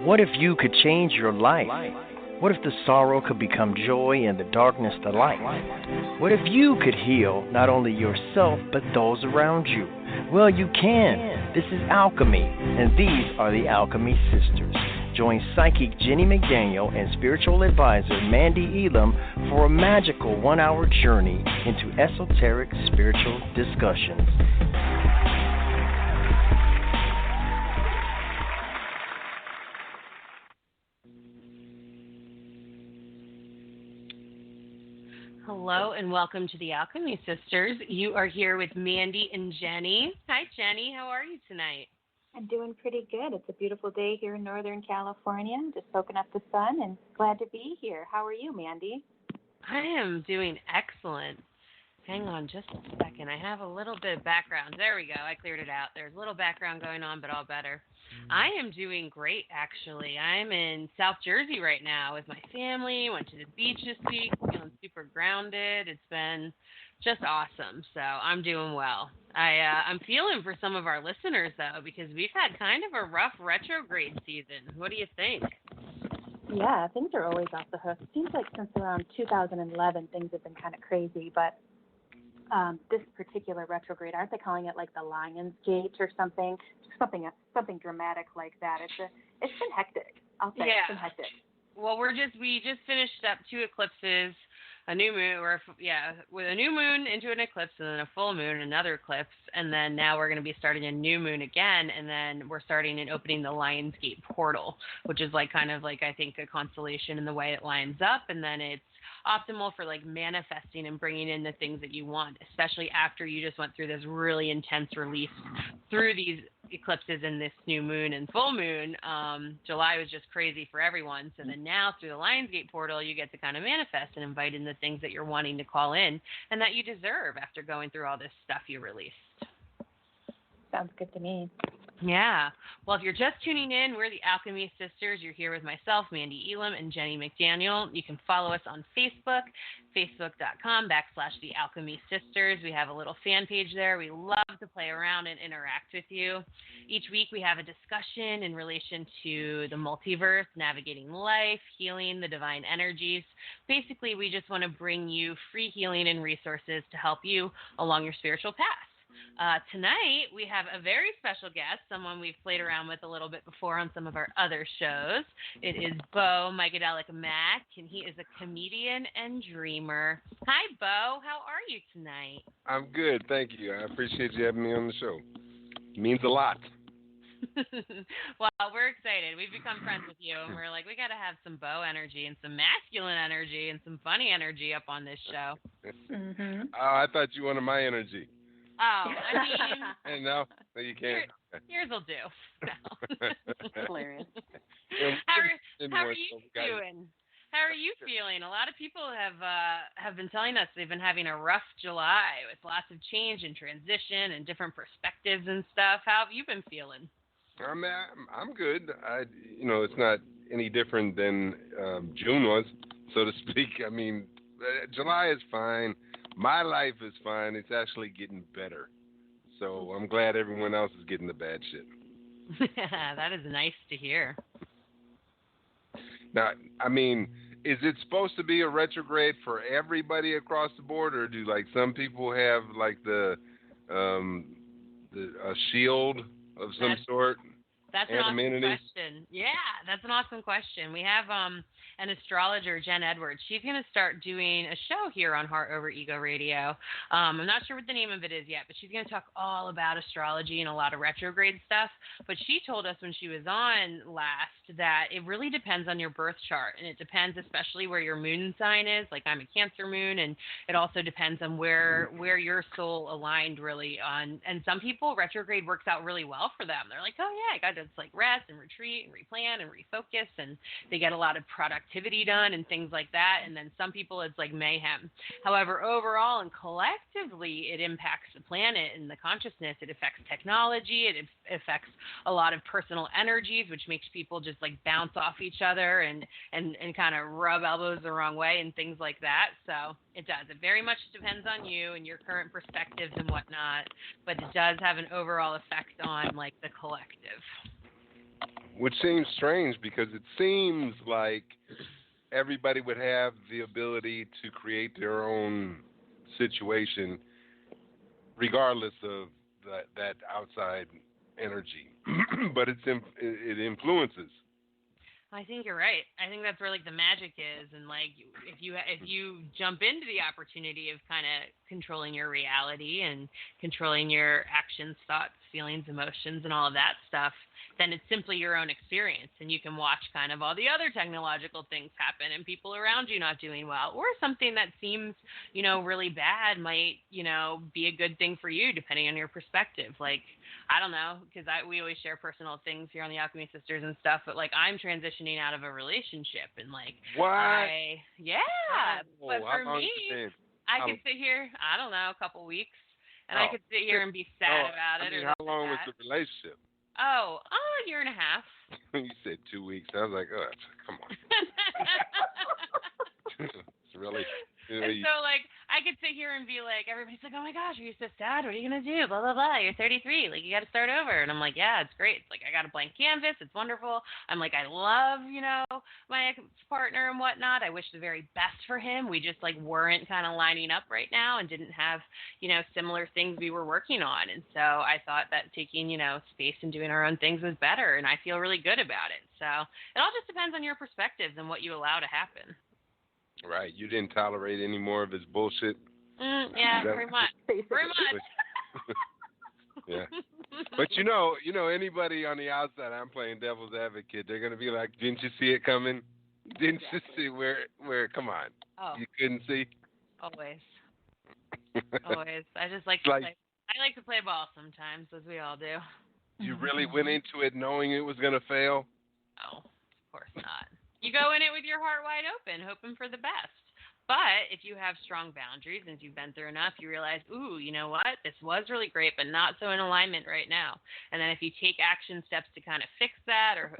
What if you could change your life? What if the sorrow could become joy and the darkness the light? What if you could heal not only yourself but those around you? Well, you can. This is Alchemy, and these are the Alchemy Sisters. Join psychic Jennie McDaniel and spiritual advisor Mandee Elam for a magical 1-hour journey into esoteric spiritual discussions. Hello and welcome to the Alchemy Sisters. You are here with Mandee and Jennie. Hi, Jennie. How are you tonight? I'm doing pretty good. It's a beautiful day here in Northern California. Just soaking up the sun and glad to be here. How are you, Mandee? I am doing excellent. Hang on just a second. I have a little bit of background. There we go. I cleared it out. There's a little background going on, but all better. I am doing great, actually. I'm in South Jersey right now with my family. Went to the beach this week. Feeling super grounded. It's been just awesome. So I'm doing well. I'm feeling for some of our listeners, though, because we've had kind of a rough retrograde season. What do you think? Yeah, things are always off the hook. It seems like since around 2011, things have been kind of crazy, but this particular retrograde, aren't they calling it like the Lion's Gate or something? Something dramatic like that. It's been hectic. I'll say It's been hectic. Well, we just finished up 2 eclipses, a new moon, with a new moon into an eclipse, and then a full moon, another eclipse, and then now we're going to be starting a new moon again, and then we're starting and opening the Lion's Gate portal, which is I think a constellation in the way it lines up, and then it's optimal for manifesting and bringing in the things that you want, especially after you just went through this really intense release through these eclipses and this new moon and full moon. July was just crazy for everyone. So then now through the Lionsgate portal, you get to kind of manifest and invite in the things that you're wanting to call in and that you deserve after going through all this stuff you released. Sounds good to me. Yeah. Well, if you're just tuning in, we're the Alchemy Sisters. You're here with myself, Mandee Elam, and Jennie McDaniel. You can follow us on Facebook, facebook.com/the Alchemy Sisters. We have a little fan page there. We love to play around and interact with you. Each week we have a discussion in relation to the multiverse, navigating life, healing, the divine energies. Basically, we just want to bring you free healing and resources to help you along your spiritual path. Tonight, we have a very special guest, someone we've played around with a little bit before on some of our other shows. It is Micadelic Mack, and he is a comedian and dreamer. Hi, Bo. How are you tonight? I'm good, thank you. I appreciate you having me on the show. It means a lot. Well, we're excited. We've become friends with you, and we're we got to have some Bo energy and some masculine energy and some funny energy up on this show. Mm-hmm. I thought you wanted my energy. Oh, I mean... No, you can't. Yours will do. No. Hilarious. How are you doing? How are you feeling? A lot of people have been telling us they've been having a rough July with lots of change and transition and different perspectives and stuff. How have you been feeling? I'm good. It's not any different than June was, so to speak. I mean, July is fine. My life is fine. It's actually getting better. So I'm glad everyone else is getting the bad shit. That is nice to hear. Now, I mean, is it supposed to be a retrograde for everybody across the board, or do some people have a shield of some sort? That's an awesome question. Yeah, that's an awesome question. We have an astrologer, Jen Edwards. She's going to start doing a show here on Heart Over Ego Radio. I'm not sure what the name of it is yet, but she's going to talk all about astrology and a lot of retrograde stuff. But she told us when she was on last that it really depends on your birth chart, and it depends especially where your moon sign is. I'm a Cancer moon, and it also depends on where your soul aligned really on. And some people, retrograde works out really well for them. They're like, oh yeah, I got to rest and retreat and replan and refocus, and they get a lot of productivity done and things like that. And then some people, it's like mayhem. However, overall and collectively, it impacts the planet and the consciousness. It affects technology. It affects a lot of personal energies, which makes people just bounce off each other and kind of rub elbows the wrong way and things like that. So It does. It very much depends on you and your current perspectives and whatnot, but it does have an overall effect on like the collective. Which seems strange because it seems like everybody would have the ability to create their own situation regardless of that outside energy. But it influences. I think you're right. I think that's where like the magic is, and like if you jump into the opportunity of kind of controlling your reality and controlling your actions, thoughts, feelings, emotions, and all of that stuff, then it's simply your own experience, and you can watch kind of all the other technological things happen and people around you not doing well, or something that seems, really bad might, be a good thing for you depending on your perspective. Like, I don't know, because we always share personal things here on the Alchemy Sisters and stuff, but like I'm transitioning out of a relationship and like what? But for me, I could sit here, I don't know, a couple weeks, and I could sit here and be sad about it. How long was the relationship? Oh, a year and a half. You said 2 weeks. I was like, oh, come on. It's really. And so, like, I could sit here and be like, everybody's like, oh my gosh, are you so sad? What are you going to do? Blah, blah, blah. You're 33. Like, you got to start over. And I'm like, yeah, it's great. It's like, I got a blank canvas. It's wonderful. I'm like, I love, my ex-partner and whatnot. I wish the very best for him. We just, like, weren't kind of lining up right now and didn't have, similar things we were working on. And so I thought that taking, space and doing our own things was better. And I feel really good about it. So it all just depends on your perspectives and what you allow to happen. Right. You didn't tolerate any more of his bullshit? Yeah, pretty much. Pretty much. Yeah. But anybody on the outside, I'm playing devil's advocate, they're going to be like, didn't you see it coming? Didn't you see where, come on. Oh. You couldn't see? Always. Always. I just like to play. I like to play ball sometimes, as we all do. You really went into it knowing it was going to fail? No, of course not. You go in it with your heart wide open, hoping for the best. But if you have strong boundaries and if you've been through enough, you realize, ooh, you know what? This was really great, but not so in alignment right now. And then if you take action steps to kind of fix that or,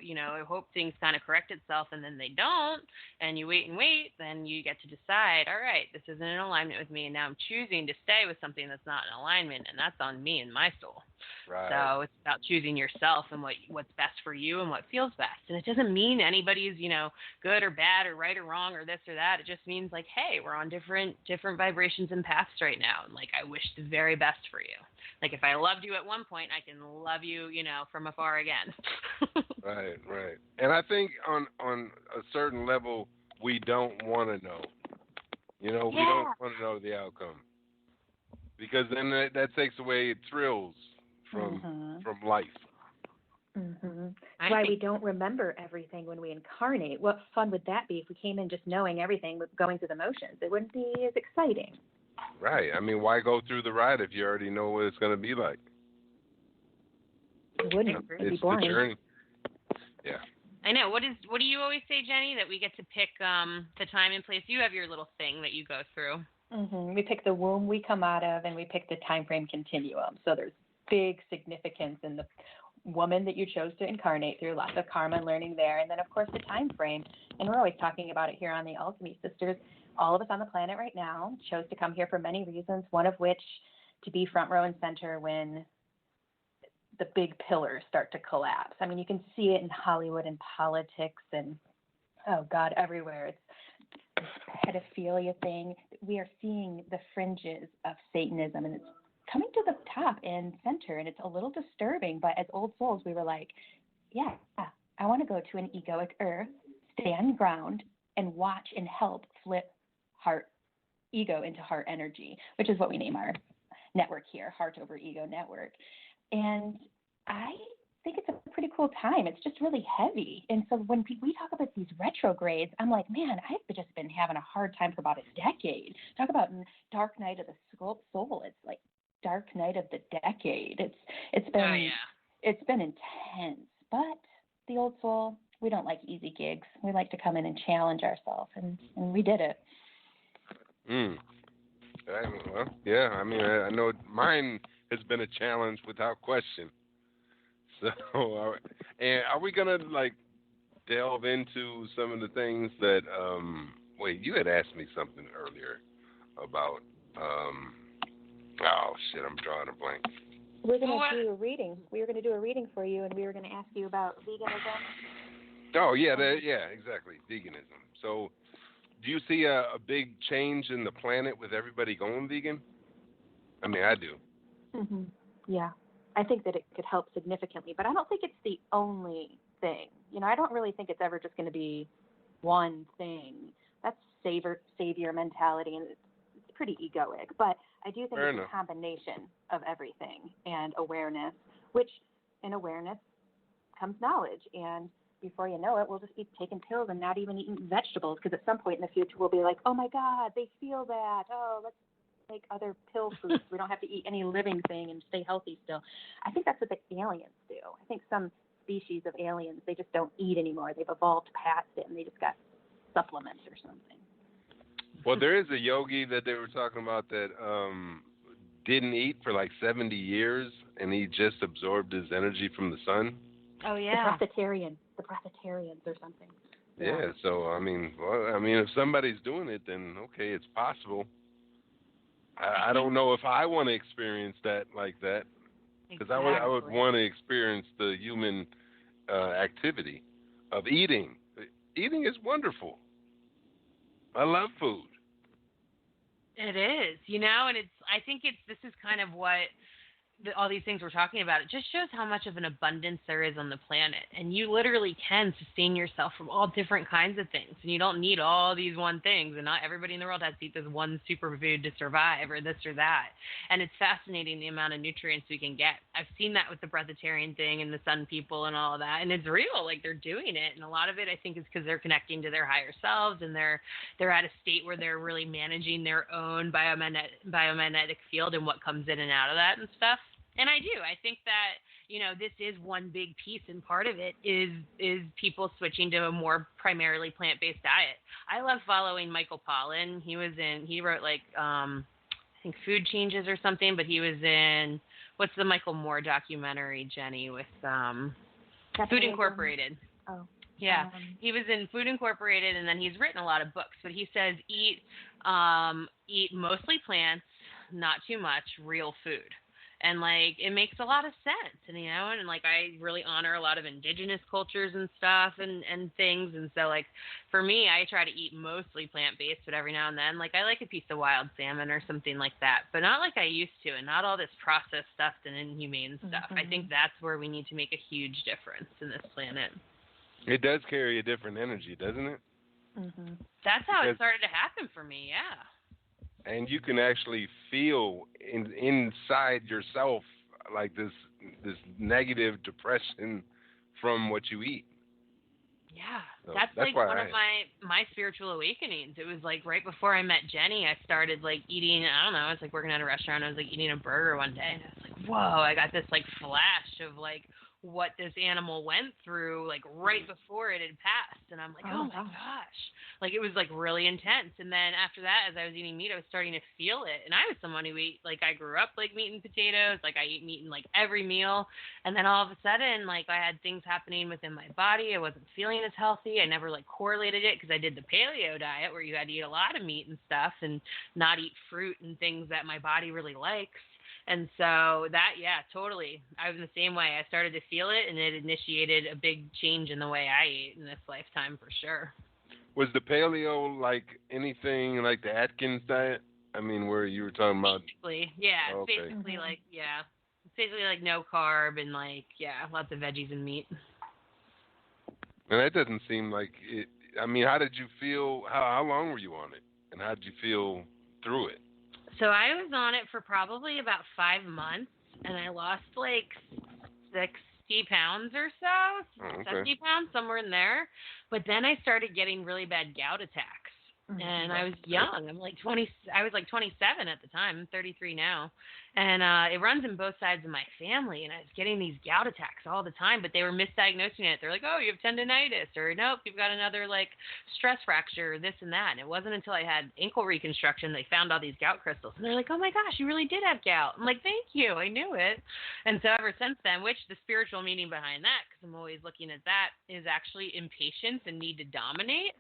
hope things kind of correct itself and then they don't, and you wait and wait, then you get to decide, all right, this isn't in alignment with me, and now I'm choosing to stay with something that's not in alignment, and that's on me and my soul. Right. So it's about choosing yourself and what's best for you and what feels best. And it doesn't mean anybody's, good or bad or right or wrong or this or that. It just means like, hey, we're on different vibrations and paths right now. And like, I wish the very best for you. Like if I loved you at one point, I can love you, from afar again. Right. And I think on a certain level, we don't want to know. We don't want to know the outcome. Because then that takes away thrills from life. Mm-hmm. That's why we don't remember everything when we incarnate. What fun would that be if we came in just knowing everything, going through the motions? It wouldn't be as exciting. Right. I mean, why go through the ride if you already know what it's going to be like? It wouldn't. It'd be boring. The journey. Yeah. I know. What do you always say, Jennie? That we get to pick the time and place. You have your little thing that you go through. Mm-hmm. We pick the womb we come out of, and we pick the time frame continuum. So there's big significance in the woman that you chose to incarnate through, lots of karma and learning there, and then of course the time frame. And we're always talking about it here on the Alchemy Sisters. All of us on the planet right now chose to come here for many reasons, one of which to be front row and center when the big pillars start to collapse. I mean, you can see it in Hollywood and politics and, oh God, everywhere. It's this pedophilia thing. We are seeing the fringes of Satanism, and it's coming to the top and center, and it's a little disturbing. But as old souls, we were like, yeah, I want to go to an egoic earth, stand ground, and watch and help flip ego into heart energy, which is what we name our network here, Heart Over Ego Network. And I think it's a pretty cool time. It's just really heavy. And so when we talk about these retrogrades, I'm like, man, I've just been having a hard time for about a decade. Talk about dark night of the soul. It's like dark night of the decade. It's been intense. But the old soul, we don't like easy gigs. We like to come in and challenge ourselves, and we did it. Well, yeah. I mean, I know mine has been a challenge without question. So, and are we gonna delve into some of the things that? Wait, you had asked me something earlier about. Oh shit, I'm drawing a blank. We're going to do a reading. We were going to do a reading for you, and we were going to ask you about veganism. Oh yeah, exactly, veganism. So, do you see a big change in the planet with everybody going vegan? I mean, I do. Mm-hmm. Yeah, I think that it could help significantly, but I don't think it's the only thing. You know, I don't really think it's ever just going to be one thing. That's savior mentality, and it's pretty egoic. But I do think it's a combination of everything and awareness, which in awareness comes knowledge. And before you know it, we'll just be taking pills and not even eating vegetables, because at some point in the future we'll be like, oh my God, they feel that. Oh, let's make other pill foods. We don't have to eat any living thing and stay healthy still. I think that's what the aliens do. I think some species of aliens, they just don't eat anymore. They've evolved past it, and they just got supplements or something. Well, there is a yogi that they were talking about that didn't eat for like 70 years, and he just absorbed his energy from the sun. Oh, yeah. The breatharians or something. Yeah, so, I mean, if somebody's doing it, then, okay, it's possible. I don't know if I want to experience that like that, because I would want to experience the human activity of eating. Eating is wonderful. I love food. It is, you know, and I think this is kind of what all these things we're talking about. It just shows how much of an abundance there is on the planet, and you literally can sustain yourself from all different kinds of things, and you don't need all these one things, and not everybody in the world has to eat this one superfood to survive or this or that. And it's fascinating the amount of nutrients we can get. I've seen that with the breatharian thing and the sun people and all of that, and it's real. Like, they're doing it, and a lot of it I think is because they're connecting to their higher selves, and they're at a state where they're really managing their own biomagnetic field and what comes in and out of that and stuff. And I do. I think that, you know, this is one big piece, and part of it is people switching to a more primarily plant-based diet. I love following Michael Pollan. He wrote like I think Food Changes or something, but he was in what's the Michael Moore documentary, Jennie, with Food Incorporated. Oh. Yeah, he was in Food Incorporated, and then he's written a lot of books. But he says eat mostly plants, not too much real food. And, like, it makes a lot of sense, and, you know, and, like, I really honor a lot of indigenous cultures and stuff and things, and so, like, for me, I try to eat mostly plant-based, but every now and then, like, I like a piece of wild salmon or something like that, but not like I used to, and not all this processed stuff and inhumane stuff. Mm-hmm. I think that's where we need to make a huge difference in this planet. It does carry a different energy, doesn't it? Mm-hmm. That's how it started to happen for me, yeah. And you can actually feel inside yourself like this negative depression from what you eat. Yeah, so that's like one of my spiritual awakenings. It was like right before I met Jennie, I started like eating, I don't know, I was like working at a restaurant, I was like eating a burger one day, and I was like, whoa, I got this like flash of like what this animal went through like right before it had passed, and I'm like, oh my gosh, like it was like really intense. And then after that, as I was eating meat, I was starting to feel it, and I was someone who like I grew up like meat and potatoes, like I eat meat in like every meal, and then all of a sudden like I had things happening within my body. I wasn't feeling as healthy. I never like correlated it because I did the paleo diet where you had to eat a lot of meat and stuff and not eat fruit and things that my body really likes. And so that, yeah, totally. I was the same way. I started to feel it, and it initiated a big change in the way I ate in this lifetime for sure. Was the paleo like anything like the Atkins diet? I mean, where you were talking about? Basically, yeah. Oh, okay. Basically, like, yeah. It's basically like no carb and like, yeah, lots of veggies and meat. And that doesn't seem like it. I mean, how did you feel? How long were you on it? And how did you feel through it? So I was on it for probably about 5 months, and I lost like 60 pounds or so, 70 pounds, somewhere in there. But then I started getting really bad gout attacks, and I was young. I was like 27 at the time. I'm 33 now, And it runs in both sides of my family, and I was getting these gout attacks all the time, but they were misdiagnosing it. They're like, oh, you have tendonitis, or nope, you've got another, like, stress fracture, this and that. And it wasn't until I had ankle reconstruction they found all these gout crystals. And they're like, oh, my gosh, you really did have gout. I'm like, thank you, I knew it. And so ever since then, which the spiritual meaning behind that, because I'm always looking at that, is actually impatience and need to dominate.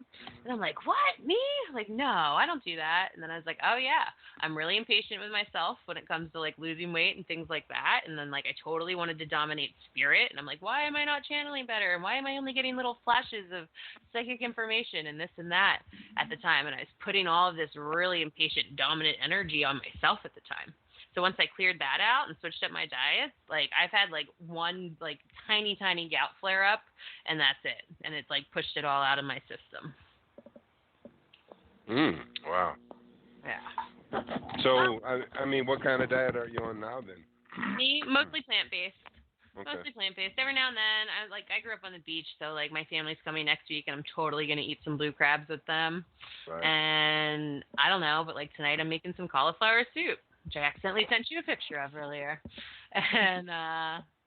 And I'm like, what, me? Like, no, I don't do that. And then I was like, oh, yeah, I'm really impatient with myself when it comes to, like, losing weight and things like that. And then, like, I totally wanted to dominate spirit. And I'm like, why am I not channeling better? And why am I only getting little flashes of psychic information and this and that at the time? And I was putting all of this really impatient, dominant energy on myself at the time. So once I cleared that out and switched up my diet, like, I've had, like, one, like, tiny gout flare up, and that's it. And it's, like, pushed it all out of my system. Wow. Yeah. So, I mean, what kind of diet are you on now then? Me, mostly plant-based. Okay. Mostly plant-based. Every now and then, I grew up on the beach, so, like, my family's coming next week, and I'm totally going to eat some blue crabs with them. Right. And I don't know, but, like, tonight I'm making some cauliflower soup, which I accidentally sent you a picture of earlier. And,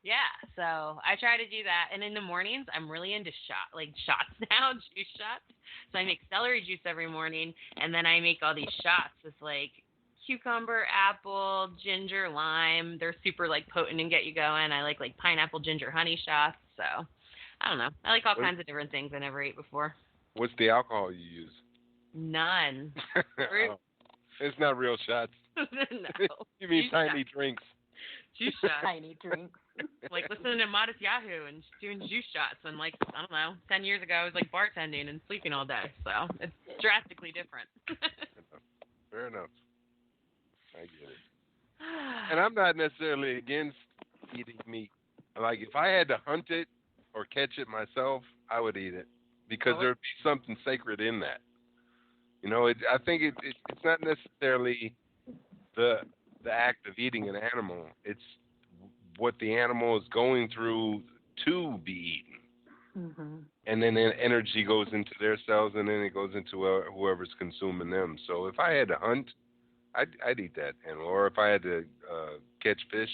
yeah, so I try to do that. And in the mornings, I'm really into shots now, juice shots. So I make celery juice every morning, and then I make all these shots with, like, cucumber, apple, ginger, lime. They're super, like, potent and get you going. I like pineapple, ginger, honey shots. So I don't know. I like all kinds of different things I never ate before. What's the alcohol you use? None. Oh, it's not real shots. No. You mean Juice tiny shots. drinks. Juice shots. Tiny drinks. Like listening to Modest Yahoo and doing juice shots when, like, I don't know, 10 years ago I was like bartending and sleeping all day. So it's drastically different. Fair enough. I get it. And I'm not necessarily against eating meat. Like, if I had to hunt it or catch it myself, I would eat it because there'd be something sacred in that. You know, I think it's not necessarily the act of eating an animal. It's what the animal is going through to be eaten. Mm-hmm. And then the energy goes into their cells, and then it goes into whoever's consuming them. So if I had to hunt, I'd eat that animal. Or if I had to catch fish,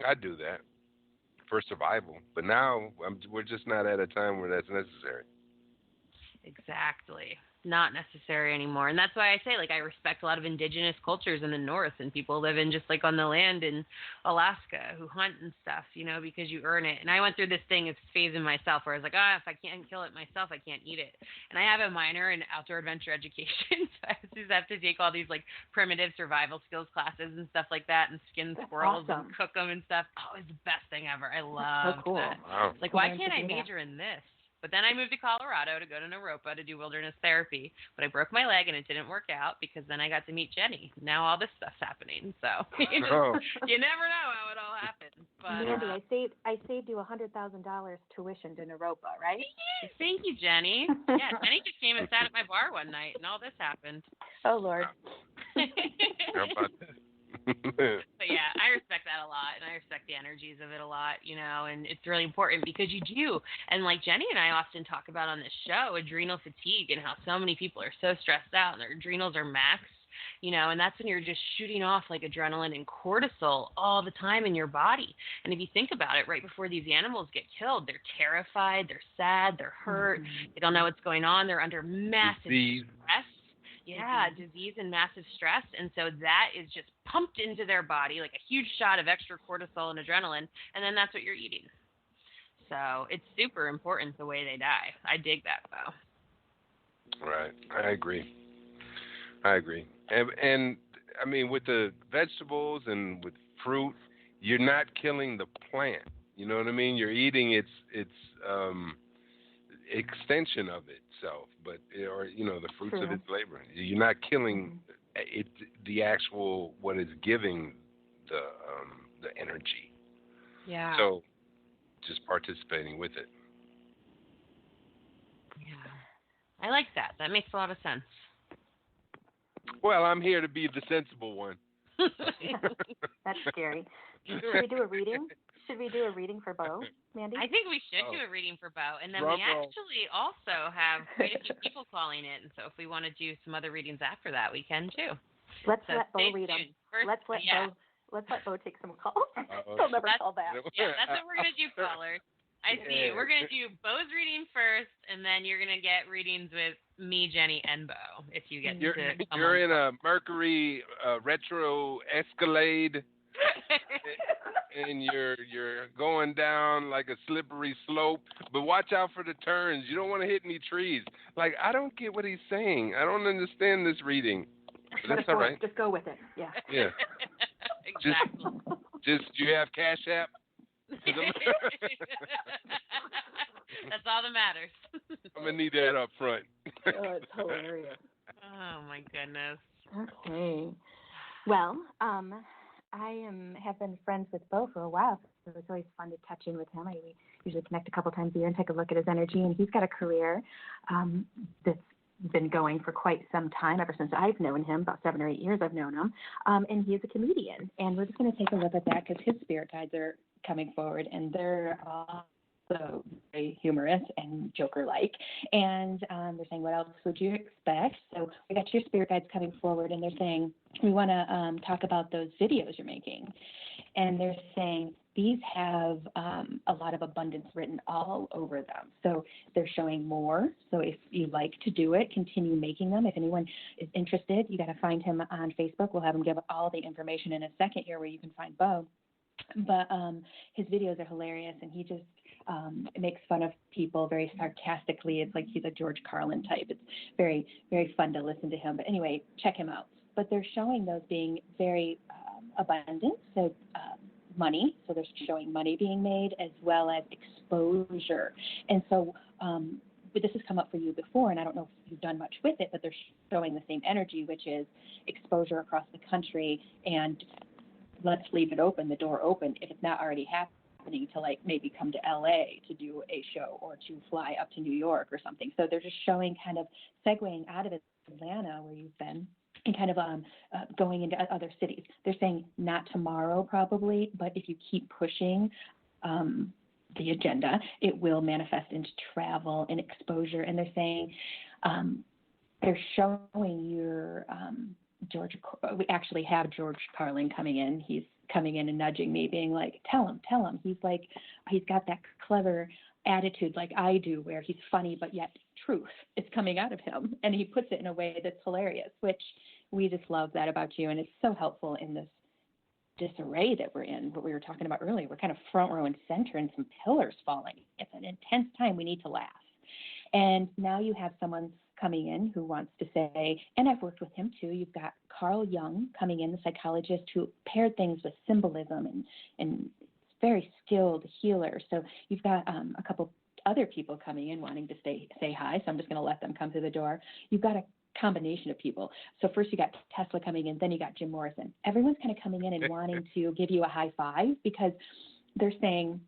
I'd do that for survival. But now we're just not at a time where that's necessary. Exactly. Not necessary anymore. And that's why I say, like, I respect a lot of indigenous cultures in the north and people living just like on the land in Alaska who hunt and stuff, you know, because you earn it. And I went through this phase in myself where I was like, if I can't kill it myself, I can't eat it. And I have a minor in outdoor adventure education. So I just have to take all these, like, primitive survival skills classes and stuff like that and skin squirrels and cook them and stuff. Oh, it's the best thing ever. I love that. Wow. Like, why can't I major in this? But then I moved to Colorado to go to Naropa to do wilderness therapy. But I broke my leg and it didn't work out because then I got to meet Jennie. Now all this stuff's happening. So you never know how it all happens. But Mandee, I saved you $100,000 tuition to Naropa, right? Thank you, Jennie. Yeah, Jennie just came and sat at my bar one night and all this happened. Oh, Lord. How about that? But yeah, I respect that a lot, and I respect the energies of it a lot, you know, and it's really important because you do. And like Jennie and I often talk about on this show, adrenal fatigue and how so many people are so stressed out and their adrenals are maxed, you know, and that's when you're just shooting off like adrenaline and cortisol all the time in your body. And if you think about it, right before these animals get killed, they're terrified, they're sad, they're hurt, they don't know what's going on, they're under massive stress. Yeah, disease and massive stress. And so that is just pumped into their body like a huge shot of extra cortisol and adrenaline. And then that's what you're eating. So it's super important the way they die. I dig that, though. Right. I agree. And I mean, with the vegetables and with fruit, you're not killing the plant. You know what I mean? You're eating its extension of itself, or the fruits of its labor. You're not killing it, the actual what is giving the energy. Yeah. So just participating with it. Yeah. I like that. That makes a lot of sense. Well, I'm here to be the sensible one. That's scary. Should we do a reading? Should we do a reading for Bo, Mandee? I think we should do a reading for Bo. And then we actually also have quite a few people calling in. So if we want to do some other readings after that, we can too. Let's So let Bo stay read them. tuned. First, Let's let Bo take some calls. He'll never call back. Yeah, that's what we're gonna do, callers. I see. We're gonna do Bo's reading first, and then you're gonna get readings with me, Jennie, and Bo. If you get you're you're in a Mercury retro Escalade. And you're going down like a slippery slope, but watch out for the turns. You don't want to hit any trees. Like, I don't get what he's saying. I don't understand this reading. But that's all right. Just go with it. Yeah. Yeah. Exactly. Just do you have Cash App? That's all that matters. I'm gonna need that up front. Oh, it's hilarious. Oh my goodness. Okay. Well, have been friends with Bo for a while, so it's always fun to touch in with him. We usually connect a couple times a year and take a look at his energy, and he's got a career that's been going for quite some time, ever since I've known him, about 7 or 8 years I've known him, and he's a comedian. And we're just going to take a look at that because his spirit guides are coming forward, and they're also very humorous and Joker-like. And they're saying, what else would you expect? So we got your spirit guides coming forward, and they're saying, we want to talk about those videos you're making. And they're saying these have a lot of abundance written all over them. So they're showing more. So if you like to do it, continue making them. If anyone is interested, you got to find him on Facebook. We'll have him give all the information in a second here where you can find Bo. But his videos are hilarious, and he just makes fun of people very sarcastically. It's like he's a George Carlin type. It's very, very fun to listen to him. But anyway, check him out. But they're showing those being very abundant, so money. So they're showing money being made as well as exposure. And so but this has come up for you before, and I don't know if you've done much with it, but they're showing the same energy, which is exposure across the country, and let's leave it open, the door open, if it's not already happening, to like maybe come to LA to do a show or to fly up to New York or something. So they're just showing kind of segueing out of Atlanta where you've been and kind of going into other cities. They're saying not tomorrow probably, but if you keep pushing the agenda, it will manifest into travel and exposure. And they're saying they're showing your we actually have George Carlin coming in. He's coming in and nudging me, being like, tell him. He's like, he's got that clever attitude like I do, where he's funny, but yet truth is coming out of him. And he puts it in a way that's hilarious, which we just love that about you. And it's so helpful in this disarray that we're in, what we were talking about earlier. We're kind of front row and center and some pillars falling. It's an intense time. We need to laugh. And now you have someone coming in who wants to say, and I've worked with him too, you've got Carl Jung coming in, the psychologist, who paired things with symbolism and very skilled healer. So you've got a couple other people coming in wanting to say hi, so I'm just going to let them come through the door. You've got a combination of people. So first you got Tesla coming in, then you got Jim Morrison. Everyone's kind of coming in and wanting to give you a high five because they're saying,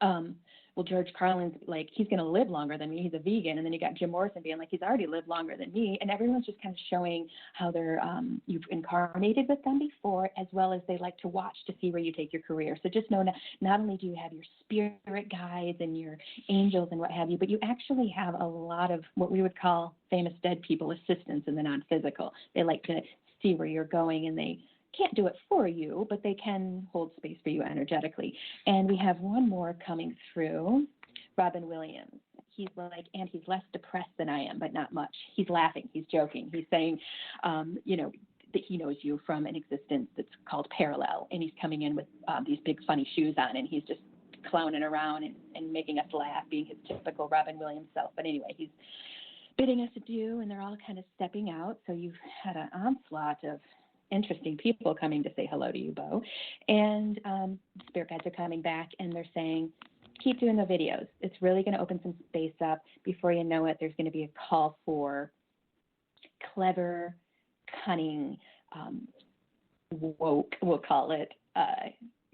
well, George Carlin's like, he's going to live longer than me. He's a vegan. And then you got Jim Morrison being like, he's already lived longer than me. And everyone's just kind of showing how they're, you've incarnated with them before, as well as they like to watch to see where you take your career. So just know not only do you have your spirit guides and your angels and what have you, but you actually have a lot of what we would call famous dead people assistants in the non-physical. They like to see where you're going, and they can't do it for you, but they can hold space for you energetically. And we have one more coming through, Robin Williams. He's like, and he's less depressed than I am, but not much. He's laughing, he's joking, he's saying, that he knows you from an existence that's called parallel, and he's coming in with these big funny shoes on, and he's just clowning around and making us laugh, being his typical Robin Williams self. But anyway, he's bidding us adieu, and they're all kind of stepping out. So you've had an onslaught of interesting people coming to say hello to you, Bo. And spirit guides are coming back, and they're saying, keep doing the videos. It's really going to open some space up. Before you know it, there's going to be a call for clever, cunning, woke, we'll call it,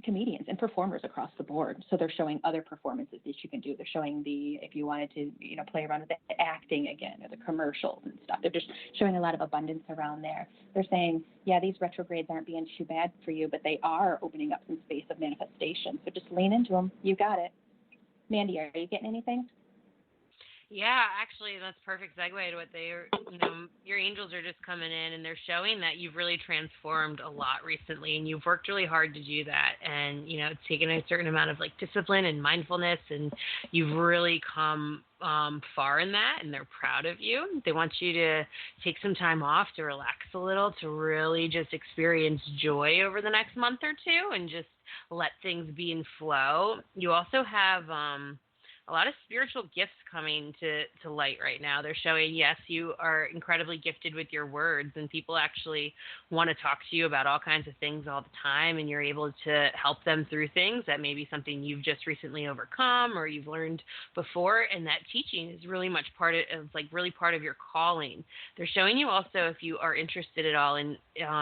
comedians and performers across the board. So they're showing other performances that you can do. They're showing if you wanted to, play around with the acting again, or the commercials and stuff. They're just showing a lot of abundance around there. They're saying, yeah, these retrogrades aren't being too bad for you, but they are opening up some space of manifestation. So just lean into them. You got it. Mandee, are you getting anything? Yeah, actually, that's perfect segue to what your angels are just coming in and they're showing that you've really transformed a lot recently and you've worked really hard to do that. And, it's taken a certain amount of like discipline and mindfulness and you've really come far in that and they're proud of you. They want you to take some time off to relax a little, to really just experience joy over the next month or two and just let things be in flow. You also have, a lot of spiritual gifts coming to light right now. They're showing, yes, you are incredibly gifted with your words, and people actually want to talk to you about all kinds of things all the time, and you're able to help them through things that may be something you've just recently overcome or you've learned before, and that teaching is really much really part of your calling. They're showing you also, if you are interested at all in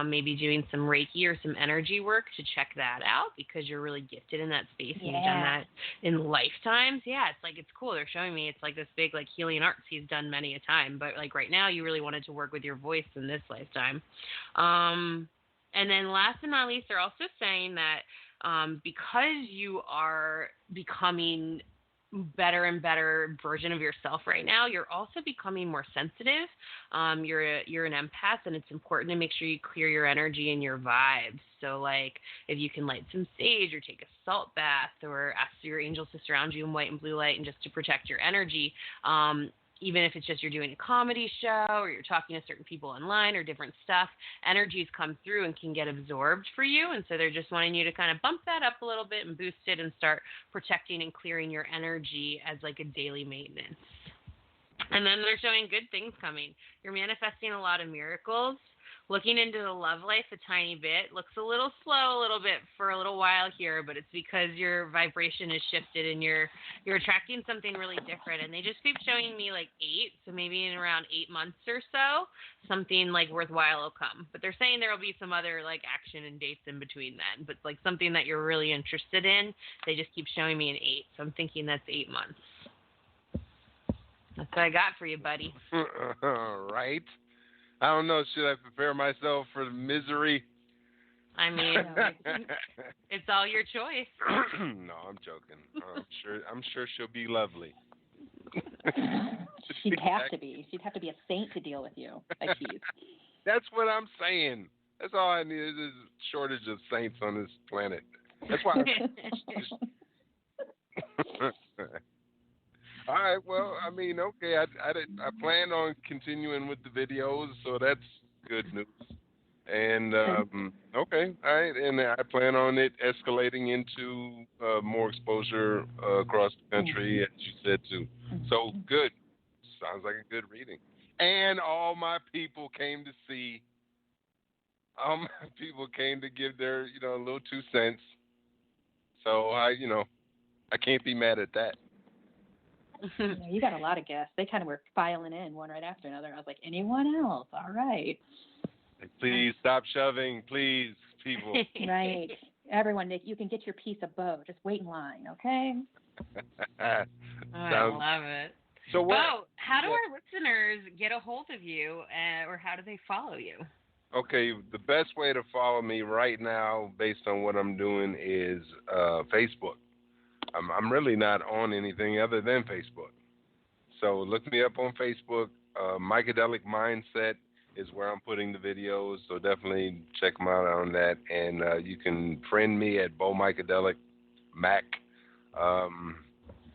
maybe doing some Reiki or some energy work, to check that out because you're really gifted in that space and you've done that in lifetimes. Yeah, it's cool. They're showing me it's like this big like healing arts he's done many a time, but like right now you really wanted to work with your voice in this lifetime. And then last but not least, they're also saying that because you are becoming better and better version of yourself right now, you're also becoming more sensitive. You're an empath, and it's important to make sure you clear your energy and your vibes. So like if you can light some sage or take a salt bath or ask your angels to surround you in white and blue light and just to protect your energy, even if it's just you're doing a comedy show or you're talking to certain people online or different stuff, energies come through and can get absorbed for you. And so they're just wanting you to kind of bump that up a little bit and boost it and start protecting and clearing your energy as like a daily maintenance. And then they're showing good things coming. You're manifesting a lot of miracles. Looking into the love life a tiny bit. Looks a little slow a little bit for a little while here, but it's because your vibration is shifted and you're attracting something really different. And they just keep showing me like 8, so maybe in around 8 months or so, something like worthwhile will come. But they're saying there will be some other like action and dates in between that. But like something that you're really interested in, they just keep showing me an 8. So I'm thinking that's 8 months. That's what I got for you, buddy. Right. I don't know. Should I prepare myself for the misery? I mean, it's all your choice. No, I'm joking. I'm sure she'll be lovely. She'd have to be. She'd have to be a saint to deal with you. Like he's. That's what I'm saying. That's all I need. Is a shortage of saints on this planet. That's why. All right. Well, I mean, okay. I plan on continuing with the videos, so that's good news. And okay, all right. And I plan on it escalating into more exposure across the country, as you said too. So good. Sounds like a good reading. And all my people came to see. All my people came to give their, little 2 cents. So I can't be mad at that. You got a lot of guests. They kind of were filing in one right after another. I was like, anyone else? All right. Please stop shoving, please, people. Right. Everyone, you can get your piece of Bo. Just wait in line, okay? I love it. So what? Bo, how do our listeners get a hold of you, or how do they follow you? Okay, the best way to follow me right now, based on what I'm doing, is Facebook. I'm really not on anything other than Facebook. So look me up on Facebook. Micadelic Mindset is where I'm putting the videos. So definitely check them out on that. And you can friend me at Micadelic Mack. And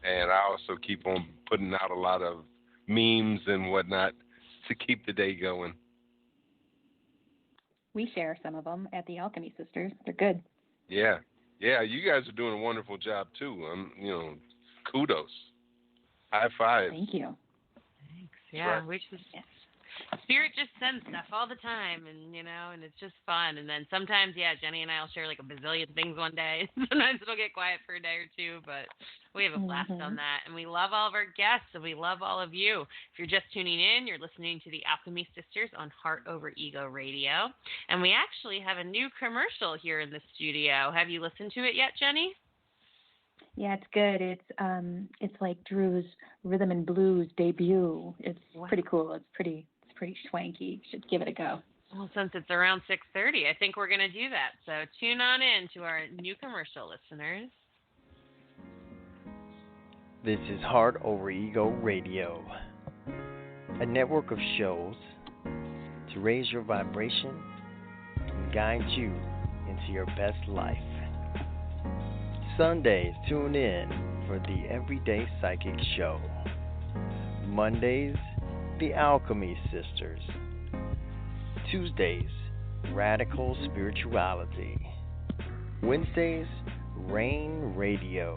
I also keep on putting out a lot of memes and whatnot to keep the day going. We share some of them at the Alchemy Sisters. They're good. Yeah. Yeah, you guys are doing a wonderful job, too. Kudos. High five. Thank you. Thanks. Yeah, Spirit just sends stuff all the time, and and it's just fun. And then sometimes, Jennie and I will share like a bazillion things one day. Sometimes it'll get quiet for a day or two, but we have a blast on that. And we love all of our guests, and we love all of you. If you're just tuning in, you're listening to the Alchemy Sisters on Heart Over Ego Radio. And we actually have a new commercial here in the studio. Have you listened to it yet, Jennie? Yeah, it's good. It's like Drew's Rhythm and Blues debut. It's pretty cool. It's pretty swanky. You should give it a go. Well, since it's around 6:30, I think we're going to do that. So tune on in to our new commercial, listeners. This is Heart Over Ego Radio, a network of shows to raise your vibration and guide you into your best life. Sundays, tune in for the Everyday Psychic Show. Mondays, the Alchemy Sisters. Tuesdays, Radical Spirituality. Wednesdays, Rain Radio.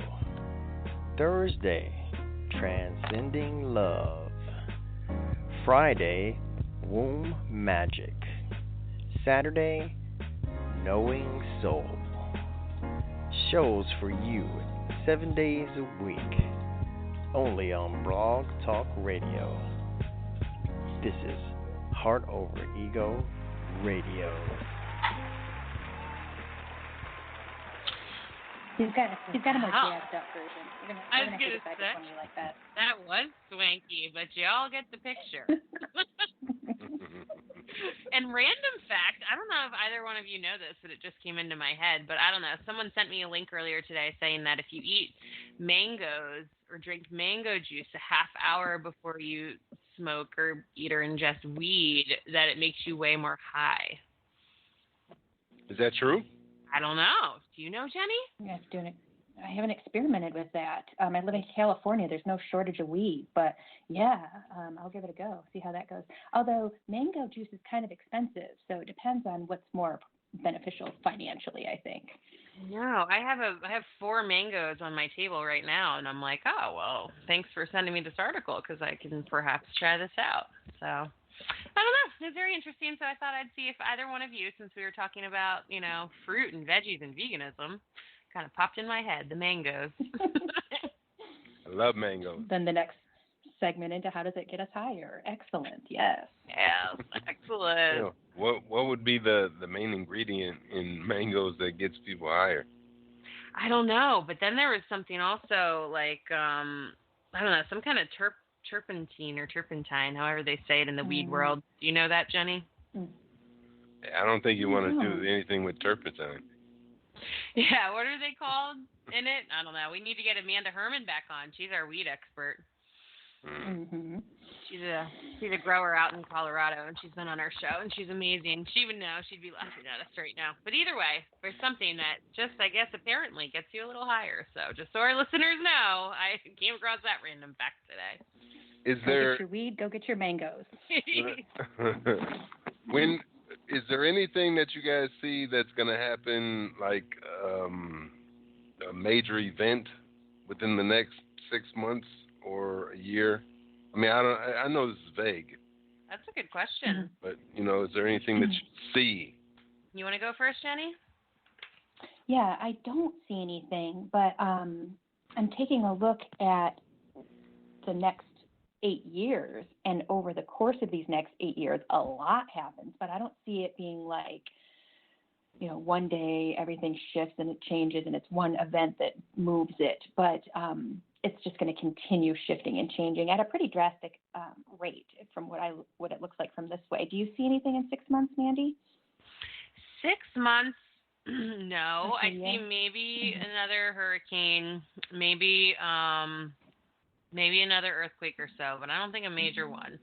Thursday, Transcending Love. Friday, Womb Magic. Saturday, Knowing Soul. Shows for you 7 days a week, only on Blog Talk Radio. This is Heart Over Ego Radio. He's got a more jazzed up version. We're gonna hit it back when you like that. That was swanky, but y'all get the picture. And random fact, I don't know if either one of you know this, but it just came into my head, but I don't know. Someone sent me a link earlier today saying that if you eat mangoes or drink mango juice a half hour before you smoke or eat or ingest weed, that it makes you way more high. Is that true? I don't know. Do you know, Jennie? Yeah, doing it. I haven't experimented with that. I live in California. There's no shortage of weed, but yeah, I'll give it a go. See how that goes. Although mango juice is kind of expensive, so it depends on what's more beneficial financially, I think. No, I have 4 mangoes on my table right now, and I'm like, oh well, thanks for sending me this article because I can perhaps try this out. So I don't know. It's very interesting. So I thought I'd see if either one of you, since we were talking about fruit and veggies and veganism, kind of popped in my head, the mangoes. I love mangoes. Then the next segment into how does it get us higher? Excellent, yes. Yes, excellent. What would be the main ingredient in mangoes that gets people higher? I don't know, but then there was something also like, I don't know, some kind of turpentine or turpentine, however they say it in the weed world. Do you know that, Jennie? I don't think you want to do anything with turpentine. Yeah, what are they called in it? I don't know. We need to get Amanda Herman back on. She's our weed expert. Mm-hmm. She's a grower out in Colorado, and she's been on our show, and she's amazing. She would know. She'd be laughing at us right now. But either way, there's something that just, I guess, apparently gets you a little higher. So just so our listeners know, I came across that random fact today. Go get your weed, go get your mangoes. Is there anything that you guys see that's going to happen, like a major event within the next 6 months or a year? I mean, I know this is vague. That's a good question. But, is there anything that you see? You want to go first, Jennie? Yeah, I don't see anything, but I'm taking a look at the next 8 years, and over the course of these next 8 years, a lot happens, but I don't see it being like, one day everything shifts and it changes and it's one event that moves it, but it's just going to continue shifting and changing at a pretty drastic rate from what it looks like from this way. Do you see anything in 6 months, Mandee? 6 months? No. Okay, I see maybe another hurricane, maybe another earthquake or so, but I don't think a major one.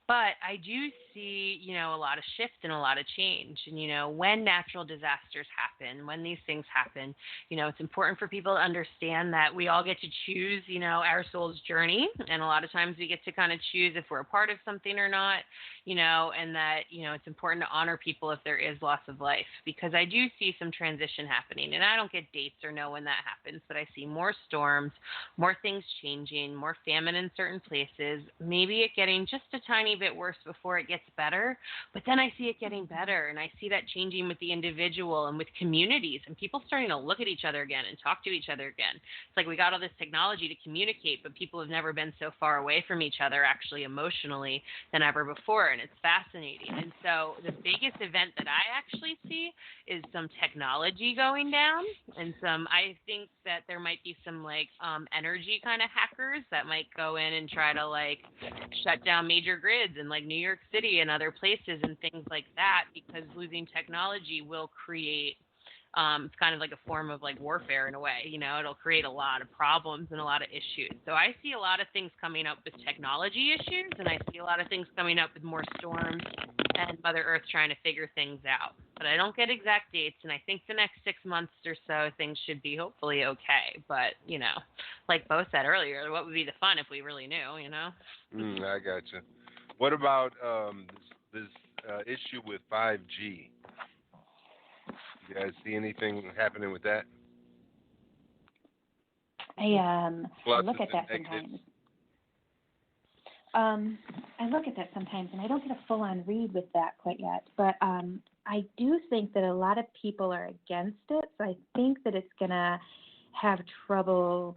But I do see, a lot of shift and a lot of change. And, when natural disasters happen, when these things happen, it's important for people to understand that we all get to choose, our soul's journey. And a lot of times we get to kind of choose if we're a part of something or not, and that, it's important to honor people if there is loss of life. Because I do see some transition happening. And I don't get dates or know when that happens, but I see more storms, more things changing, more famine in certain places, maybe it getting just a tiny bit worse before it gets better, but then I see it getting better, and I see that changing with the individual and with communities and people starting to look at each other again and talk to each other again. It's like we got all this technology to communicate, but people have never been so far away from each other actually emotionally than ever before, and it's fascinating. And so the biggest event that I actually see is some technology going down, and I think that there might be some energy kind of hackers that might go in and try to shut down major grids in New York City and other places and things like that, because losing technology will create It's kind of like a form of like warfare in a way, you know, it'll create a lot of problems and a lot of issues. So I see a lot of things coming up with technology issues, and I see a lot of things coming up with more storms and Mother Earth trying to figure things out. But I don't get exact dates, and I think the next 6 months or so things should be hopefully okay. But, you know, like Bo said earlier, what would be the fun if we really knew, you know? I gotcha. What about this issue with 5G? You guys see anything happening with that? I look at that sometimes. I look at that sometimes, and I don't get a full-on read with that quite yet. But I do think that a lot of people are against it, so I think that it's going to have trouble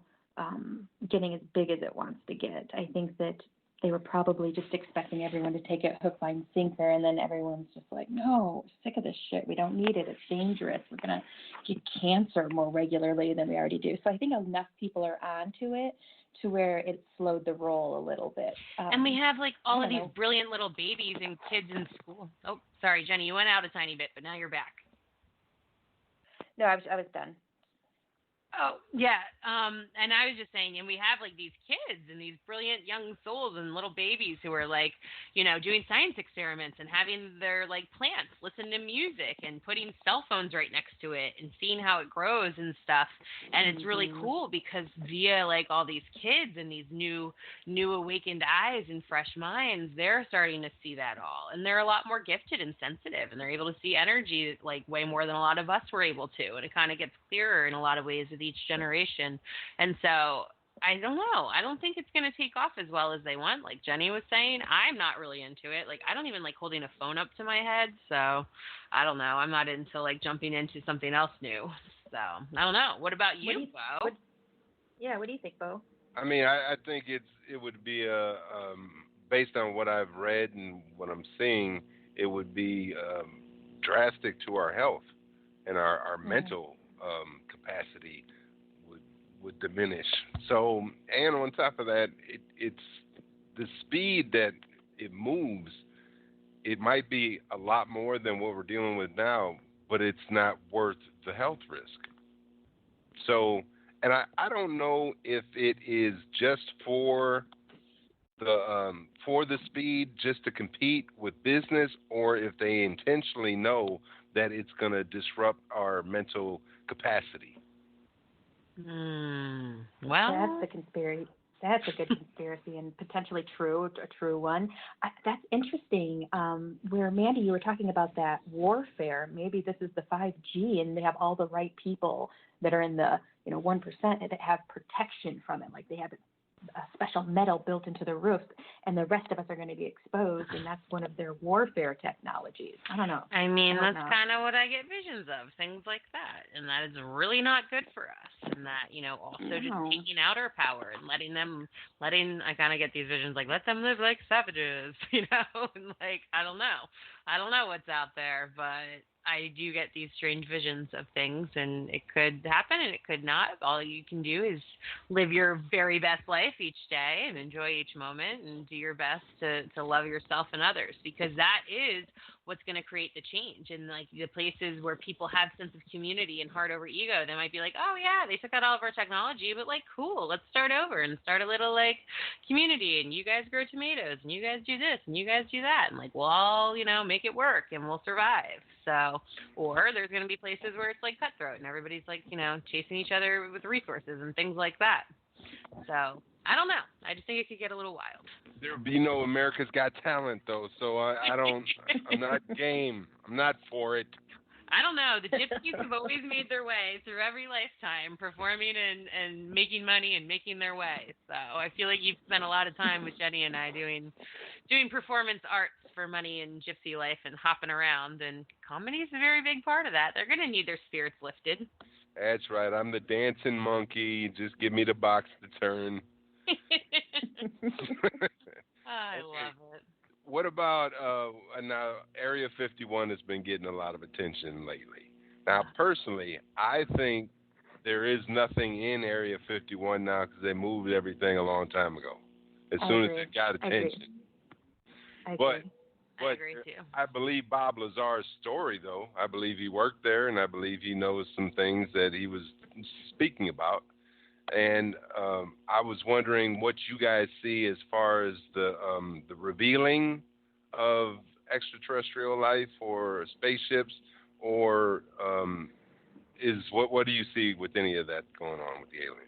getting as big as it wants to get. I think that they were probably just expecting everyone to take it hook, line, sinker, and then everyone's just like, no, we're sick of this shit. We don't need it. It's dangerous. We're going to get cancer more regularly than we already do. So I think enough people are onto it to where it slowed the roll a little bit. And we have like all of these brilliant little babies and kids in school. Oh, sorry, Jenny, you went out a tiny bit, but now you're back. No, I was done. Oh, yeah. And I was just saying, and we have like these kids and these brilliant young souls and little babies who are like, you know, doing science experiments and having their like plants listen to music and putting cell phones right next to it and seeing how it grows and stuff. And it's really cool because via like all these kids and these new awakened eyes and fresh minds, they're starting to see that all. And they're a lot more gifted and sensitive, and they're able to see energy like way more than a lot of us were able to. And it kind of gets clearer in a lot of ways with each generation. And so I don't know. I don't think it's going to take off as well as they want. Like Jenny was saying, I'm not really into it. Like I don't even like holding a phone up to my head. So I don't know. I'm not into like jumping into something else new. So I don't know. What about you, Bo? What do you think, Bo? I mean, I think it would be based on what I've read and what I'm seeing, it would be drastic to our health and our mental capacity would diminish. So, and on top of that, it's the speed that it moves. It might be a lot more than what we're dealing with now, but it's not worth the health risk. So, and I don't know if it is just for the speed, just to compete with business, or if they intentionally know that it's going to disrupt our mental capacity. Well, that's the conspiracy. That's a good conspiracy and potentially a true one. That's interesting. Where Mandee, you were talking about that warfare. Maybe this is the 5G, and they have all the right people that are in the 1% that have protection from it. Like they have a special metal built into the roof, and the rest of us are going to be exposed, and that's one of their warfare technologies. I don't know. I mean, that's kind of what I get visions of, things like that, and that is really not good for us, and that, also just taking out our power and I kind of get these visions like, let them live like savages, and like, I don't know what's out there, but I do get these strange visions of things, and it could happen and it could not. All you can do is live your very best life each day and enjoy each moment and do your best to love yourself and others, because that is what's going to create the change. And like the places where people have sense of community and heart over ego, they might be like, oh yeah, they took out all of our technology, but like, cool, let's start over and start a little like community, and you guys grow tomatoes and you guys do this and you guys do that, and like we'll all make it work and we'll survive. So, or there's going to be places where it's like cutthroat and everybody's like chasing each other with resources and things like that. So I don't know. I just think it could get a little wild. There would be no America's Got Talent, though, so I don't. I'm not game. I'm not for it. I don't know. The gypsies have always made their way through every lifetime, performing and making money and making their way. So I feel like you've spent a lot of time with Jennie and I doing performance arts for money and gypsy life and hopping around. And comedy is a very big part of that. They're going to need their spirits lifted. That's right. I'm the dancing monkey. Just give me the box to turn. I love it. What about now? Area 51 has been getting a lot of attention lately. Now, personally, I think there is nothing in Area 51 now because they moved everything a long time ago. As soon as it got attention. I agree. I agree too. I believe Bob Lazar's story, though. I believe he worked there, and I believe he knows some things that he was speaking about. And I was wondering what you guys see as far as the revealing of extraterrestrial life or spaceships, or what do you see with any of that going on with the aliens?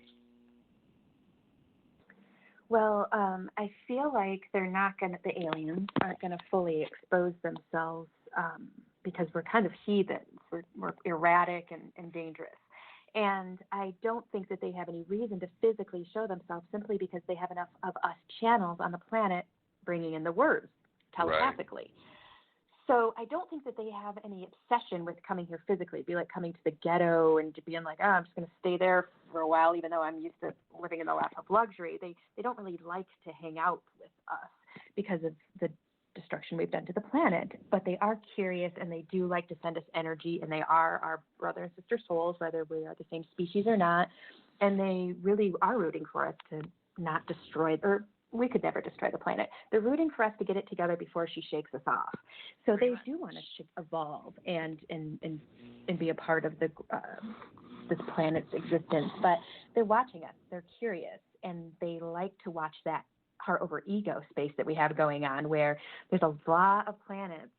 Well, I feel like the aliens aren't gonna fully expose themselves because we're kind of heathens. We're erratic and dangerous. And I don't think that they have any reason to physically show themselves simply because they have enough of us channels on the planet bringing in the words telepathically. Right. So I don't think that they have any obsession with coming here physically. It'd be like coming to the ghetto and being like, I'm just going to stay there for a while, even though I'm used to living in the lap of luxury. They don't really like to hang out with us because of the destruction we've done to the planet. But they are curious, and they do like to send us energy, and they are our brother and sister souls, whether we are the same species or not. And they really are rooting for us to not destroy, or we could never destroy the planet. They're rooting for us to get it together before she shakes us off. So they do want us to evolve and be a part of this planet's existence. But they're watching us. They're curious, and they like to watch that heart over ego space that we have going on, where there's a lot of planets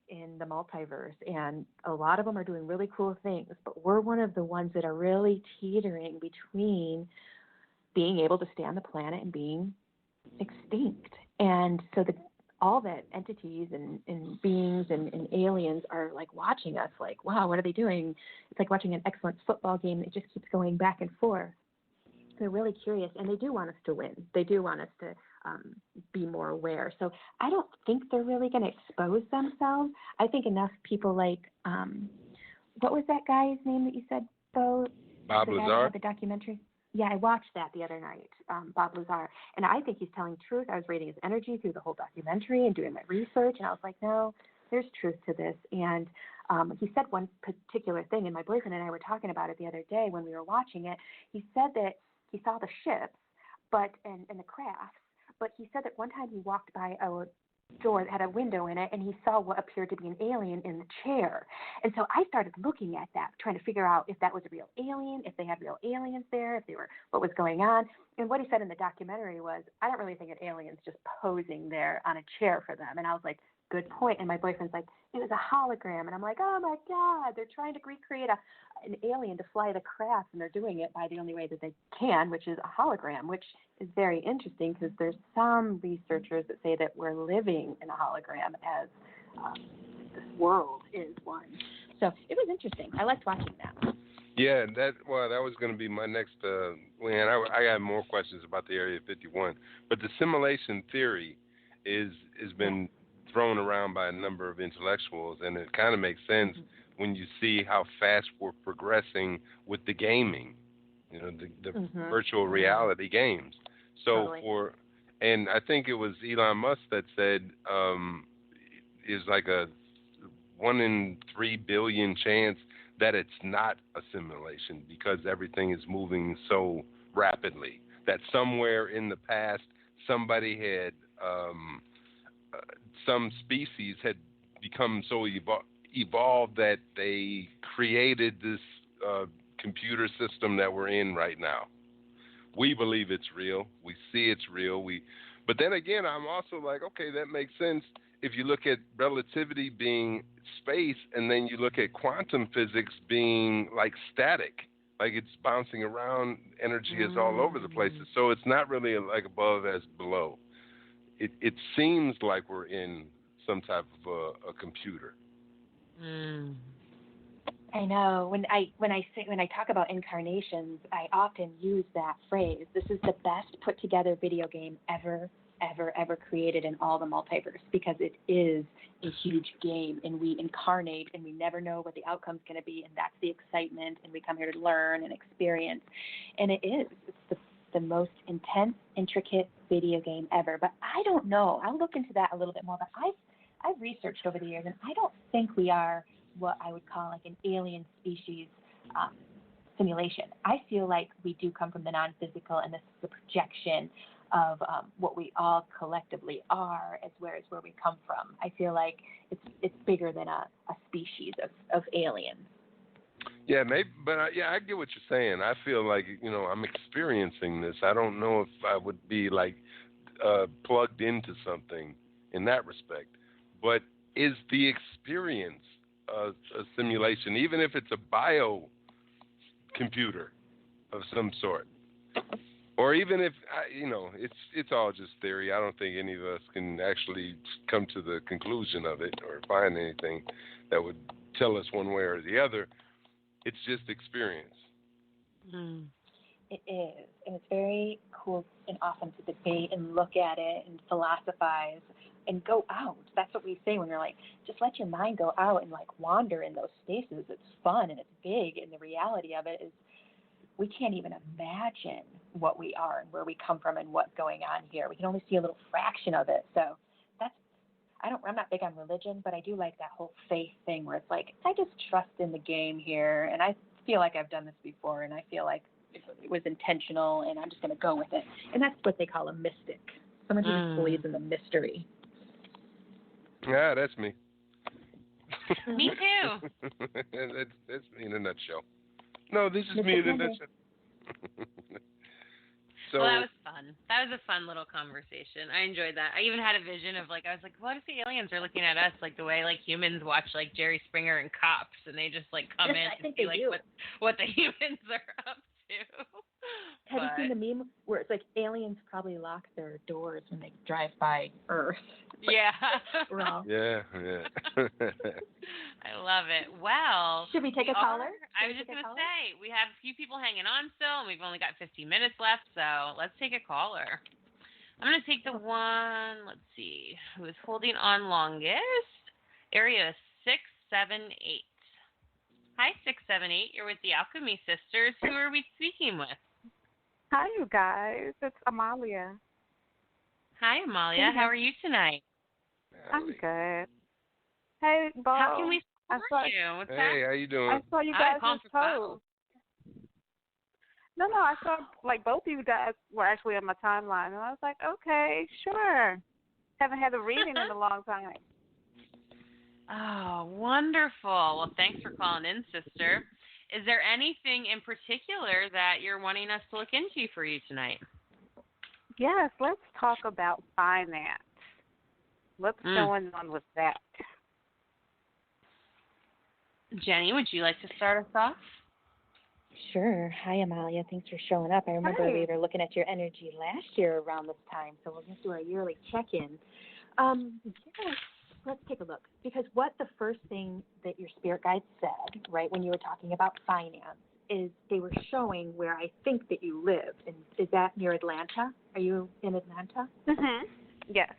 in the multiverse, and a lot of them are doing really cool things. But we're one of the ones that are really teetering between being able to stay on the planet and being extinct. And so all that entities and beings and aliens are like watching us like, wow, what are they doing? It's like watching an excellent football game that just keeps going back and forth. They're really curious, and they do want us to win. They do want us to be more aware. So I don't think they're really going to expose themselves. I think enough people like, what was that guy's name that you said, Bo? Bob Lazar? The documentary. Yeah, I watched that the other night, Bob Lazar, and I think he's telling truth. I was reading his energy through the whole documentary and doing my research, and I was like, no, there's truth to this. And he said one particular thing, and my boyfriend and I were talking about it the other day when we were watching it. He said that he saw the ships and the crafts, but he said that one time he walked by a door that had a window in it, and he saw what appeared to be an alien in the chair. And so I started looking at that, trying to figure out if that was a real alien, if they had real aliens there, if they were, what was going on. And what he said in the documentary was, I don't really think an alien's just posing there on a chair for them. And I was like, good point. And my boyfriend's like, it was a hologram. And I'm like, oh my God, they're trying to recreate an alien to fly the craft, and they're doing it by the only way that they can, which is a hologram, which is very interesting because there's some researchers that say that we're living in a hologram as this world is one. So it was interesting. I liked watching that. Yeah, that was going to be my next, Leanne. I got more questions about the Area 51, but the simulation theory has been thrown around by a number of intellectuals, and it kind of makes sense when you see how fast we're progressing with the gaming, the virtual reality games. So totally. And I think it was Elon Musk that said is like a 1 in 3 billion chance that it's not a simulation because everything is moving so rapidly that somewhere in the past somebody had some species had become so evolved that they created this computer system that we're in right now. We believe it's real. We see it's real. But then again, I'm also like, okay, that makes sense if you look at relativity being space, and then you look at quantum physics being like static, like it's bouncing around, energy is all over the place. So it's not really like above as below. It seems like we're in some type of a computer. I know. When I talk about incarnations, I often use that phrase. This is the best put together video game ever created in all the multiverse, because it is a huge game, and we incarnate, and we never know what the outcome's going to be, and that's the excitement, and we come here to learn and experience, and it's the most intense, intricate video game ever. But I don't know. I'll look into that a little bit more. But I've researched over the years, and I don't think we are what I would call like an alien species simulation. I feel like we do come from the non-physical, and this is the projection of what we all collectively are, as where we come from. I feel like it's bigger than a species of aliens. Yeah, maybe, but I get what you're saying. I feel like, I'm experiencing this. I don't know if I would be like plugged into something in that respect. But is the experience a simulation, even if it's a bio computer of some sort? Or even if, it's all just theory. I don't think any of us can actually come to the conclusion of it or find anything that would tell us one way or the other. It's just experience. Mm. It is. And it's very cool and awesome to debate and look at it and philosophize and go out. That's what we say when we're like, just let your mind go out and like wander in those spaces. It's fun and it's big. And the reality of it is we can't even imagine what we are and where we come from and what's going on here. We can only see a little fraction of it. So I'm not big on religion, but I do like that whole faith thing where it's like, I just trust in the game here, and I feel like I've done this before, and I feel like it was intentional, and I'm just going to go with it. And that's what they call a mystic, someone who just believes in the mystery. Yeah, that's me. Me too. That's me in a nutshell. No, this is me in a nutshell. So, well, that was fun. That was a fun little conversation. I enjoyed that. I even had a vision of I was like, what if the aliens are looking at us like the way humans watch Jerry Springer and Cops, and they just come in and see what the humans are up to. Have you seen the meme where it's like aliens probably lock their doors when they drive by Earth? Yeah. Yeah. I love it. Well, should we take a caller? I was just going to say, we have a few people hanging on still, and we've only got 15 minutes left, so let's take a caller. I'm going to take the one, let's see, who is holding on longest. Area 678. Hi, 678. You're with the Alchemy Sisters. Who are we speaking with? Hi, you guys. It's Amalia. Hi, Amalia. How are you tonight? I'm good. Hey, Bo. How can we support you? What's that? Hey, how you doing? I saw you guys' post. No, I saw both of you guys were actually on my timeline, and I was like, okay, sure. Haven't had a reading in a long time. Oh, wonderful. Well, thanks for calling in, sister. Is there anything in particular that you're wanting us to look into for you tonight? Yes, let's talk about finance. What's going on with that? Jennie, would you like to start us off? Sure. Hi, Amalia. Thanks for showing up. I remember we were looking at your energy last year around this time, so we'll just do our yearly check-in. Let's take a look, because what the first thing that your spirit guide said, right, when you were talking about finance, is they were showing where I think that you live. And is that near Atlanta? Are you in Atlanta? Mm-hmm. Yes.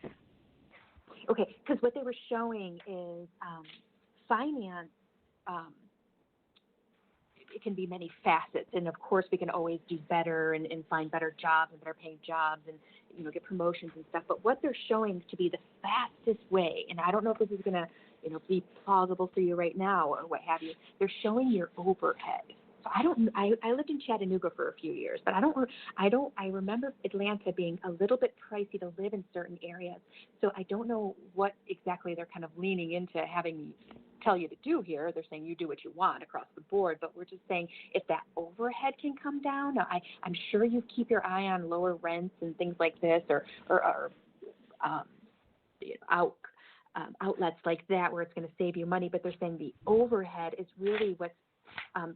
Okay, because what they were showing is finance, it can be many facets, and of course we can always do better and find better jobs and better paying jobs and get promotions and stuff. But what they're showing to be the fastest way, and I don't know if this is going to be plausible for you right now or what have you, they're showing your overhead. So I lived in Chattanooga for a few years, but I remember Atlanta being a little bit pricey to live in certain areas. So I don't know what exactly they're kind of leaning into having tell you to do here. They're saying you do what you want across the board, but we're just saying if that overhead can come down. Now, I'm sure you keep your eye on lower rents and things like this, or outlets like that where it's going to save you money. But they're saying the overhead is really what's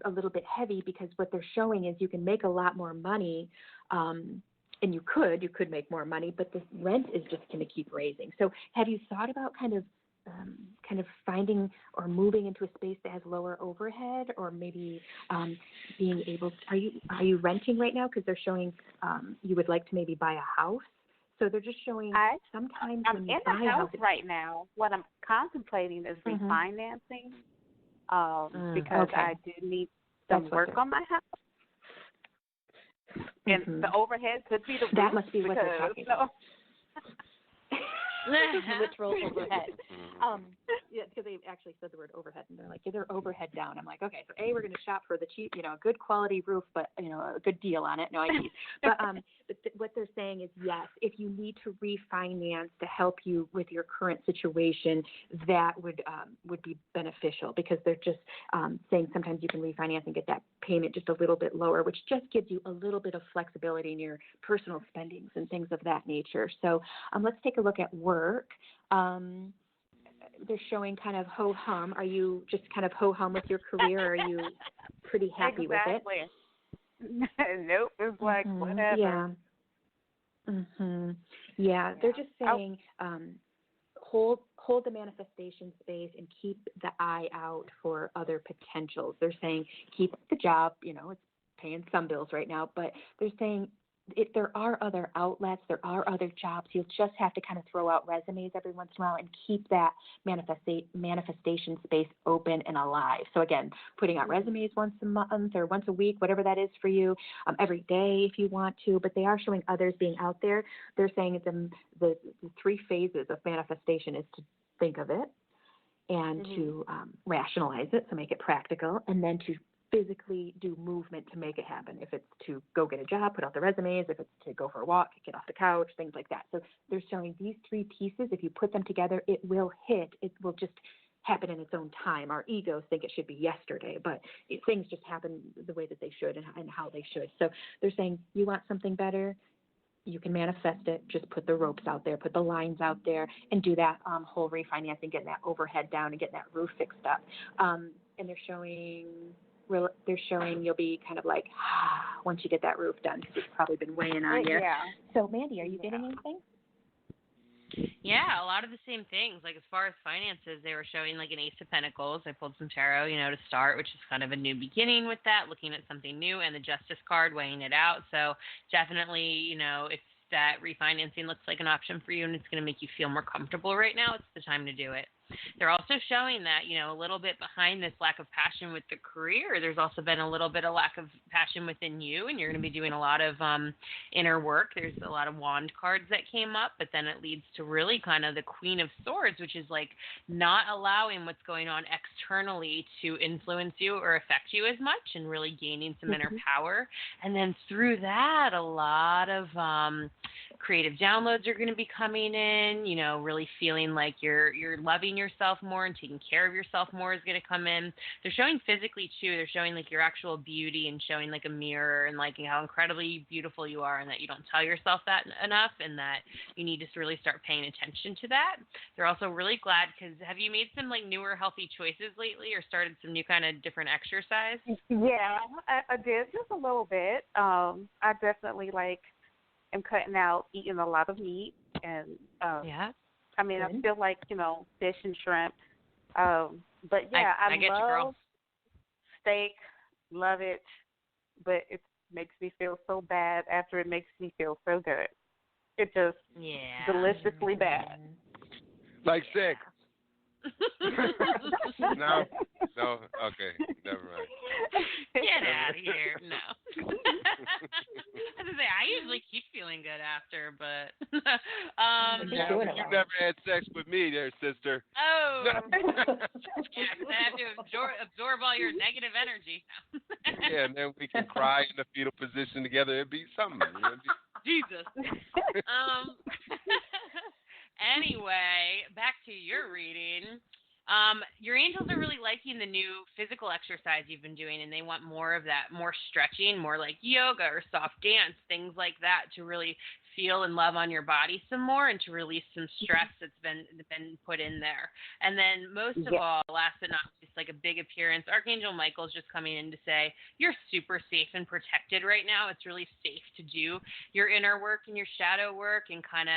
a little bit heavy, because what they're showing is you can make a lot more money, and you could make more money, but the rent is just going to keep raising. So have you thought about kind of finding or moving into a space that has lower overhead, or maybe being able to, are you renting right now? Because they're showing you would like to maybe buy a house. So they're just showing sometimes when you buy a house. I'm in a house right now. What I'm contemplating is refinancing, because I do need some work on my house. And the overhead could be the roof. That must be what they're talking about. Literal overhead. Yeah, because they actually said the word overhead, and they're like, they're overhead down. I'm like, okay, so we're going to shop for the cheap, good quality roof, but a good deal on it. No IDs. But what they're saying is, yes, if you need to refinance to help you with your current situation, that would be beneficial, because they're just saying sometimes you can refinance and get that payment just a little bit lower, which just gives you a little bit of flexibility in your personal spendings and things of that nature. So let's take a look at work. They're showing kind of ho-hum. Are you just kind of ho-hum with your career, or are you pretty happy with it? Nope. It's like, whatever. Yeah. Yeah. They're just saying hold the manifestation space and keep the eye out for other potentials. They're saying keep the job. It's paying some bills right now, but they're saying if there are other outlets, there are other jobs, you'll just have to kind of throw out resumes every once in a while and keep that manifestation space open and alive. So again, putting out resumes once a month or once a week, whatever that is for you, every day if you want to, but they are showing others being out there. They're saying the 3 phases of manifestation is to think of it and to rationalize it, so make it practical, and then to physically do movement to make it happen. If it's to go get a job, put out the resumes. If it's to go for a walk, get off the couch, things like that. So they're showing these 3 pieces. If you put them together, it will hit. It will just happen in its own time. Our egos think it should be yesterday, but things just happen the way that they should and how they should. So they're saying you want something better, you can manifest it. Just put the ropes out there, put the lines out there, and do that whole refinancing, getting that overhead down and getting that roof fixed up. And they're showing you'll be kind of like, once you get that roof done, because it's probably been weighing on you. Yeah. So, Mandee, are you getting anything? Yeah, a lot of the same things. Like as far as finances, they were showing like an Ace of Pentacles. I pulled some tarot, to start, which is kind of a new beginning with that, looking at something new, and the Justice card, weighing it out. So definitely, if that refinancing looks like an option for you and it's going to make you feel more comfortable right now, it's the time to do it. They're also showing that, a little bit behind this lack of passion with the career, there's also been a little bit of lack of passion within you, and you're going to be doing a lot of inner work. There's a lot of wand cards that came up, but then it leads to really kind of the Queen of Swords, which is like not allowing what's going on externally to influence you or affect you as much, and really gaining some inner power. And then through that, a lot of creative downloads are going to be coming in, really feeling like you're loving yourself more and taking care of yourself more is going to come in. They're showing physically too. They're showing like your actual beauty and showing like a mirror and like how incredibly beautiful you are, and that you don't tell yourself that enough, and that you need to really start paying attention to that. They're also really glad because have you made some like newer healthy choices lately, or started some new kind of different exercise? Yeah, I did just a little bit. I definitely am cutting out eating a lot of meat, and I mean, I feel like, fish and shrimp. But yeah, I get love you, girl. Steak, love it, but it makes me feel so bad after it makes me feel so good. It just deliciously bad. Like sex. No, okay, never mind. Get out of here. No. I was gonna say, I usually keep feeling good after, but you never had sex with me there, sister. Oh. Yeah, because I have to absorb all your negative energy. Yeah, and then we can cry in the fetal position together. It'd be something. Jesus. Anyway, back to your reading. Your angels are really liking the new physical exercise you've been doing, and they want more of that, more stretching, more like yoga or soft dance, things like that, to really feel and love on your body some more and to release some stress that's been put in there. And then most of all, last but not least, like a big appearance, Archangel Michael's just coming in to say you're super safe and protected right now. It's really safe to do your inner work and your shadow work and kind of,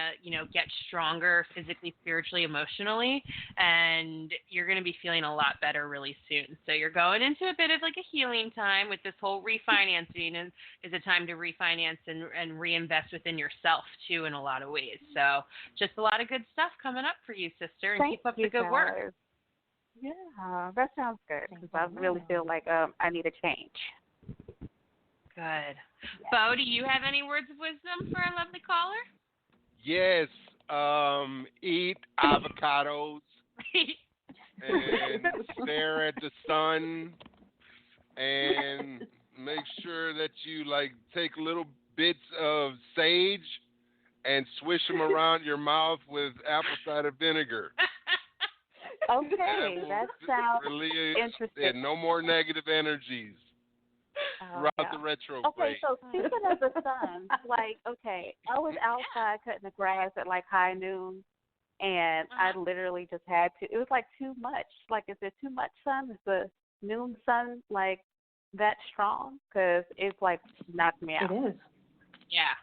get stronger physically, spiritually, emotionally, and you're going to be feeling a lot better really soon. So you're going into a bit of like a healing time with this whole refinancing, and is a time to refinance and reinvest within yourself too in a lot of ways. So just a lot of good stuff coming up for you, sister, and keep up the good work. Yeah, that sounds good, because I really feel like I need a change. Good. Bo, do you have any words of wisdom for our lovely caller? Yes. eat avocados and stare at the sun and make sure that you like take little bits of sage and swish them around your mouth with apple cider vinegar. Okay, that sounds interesting. And no more negative energies throughout the retrograde. Okay, so speaking of the sun, like, okay, I was outside cutting the grass at like high noon, and I literally just had to. It was like too much. Like, is there too much sun? Is the noon sun like that strong? Because it's like knocked me out. It is. Yeah.